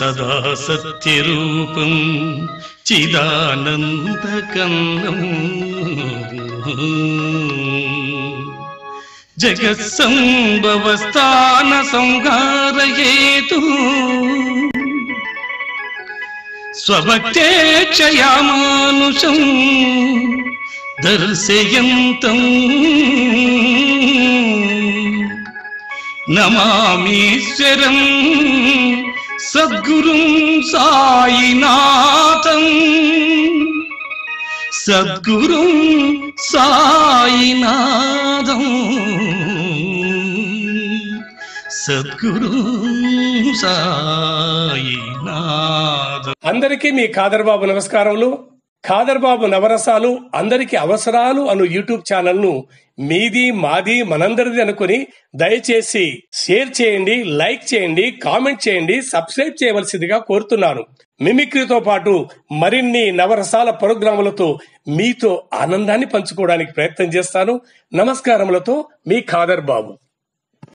సదా సత్యరూపం చిదానందకన్నం జగత్సంభవస్థాన సంహారయేతు స్వభక్తేక్షయామానుషం దర్శయంతం నమామీశ్వరం సద్గురుం సాయినాథం సద్గురుం సాయినాథం సద్గురు సాయినాథం. అందరికీ మీ ఖాదర్ బాబు నమస్కారములు. ఖాదర్ బాబు నవరసాలు అందరికి అవసరాలు అను యూట్యూబ్ ఛానల్ ను మీది మాది మనందరిది అనుకుని దయచేసి షేర్ చేయండి, లైక్ చేయండి, కామెంట్ చేయండి, సబ్స్క్రైబ్ చేయవలసిందిగా కోరుతున్నాను. మిమిక్రీతో పాటు మరిన్ని నవరసాల ప్రోగ్రాములతో మీతో ఆనందాన్ని పంచుకోవడానికి ప్రయత్నం చేస్తాను. నమస్కారములతో మీ ఖాదర్ బాబు.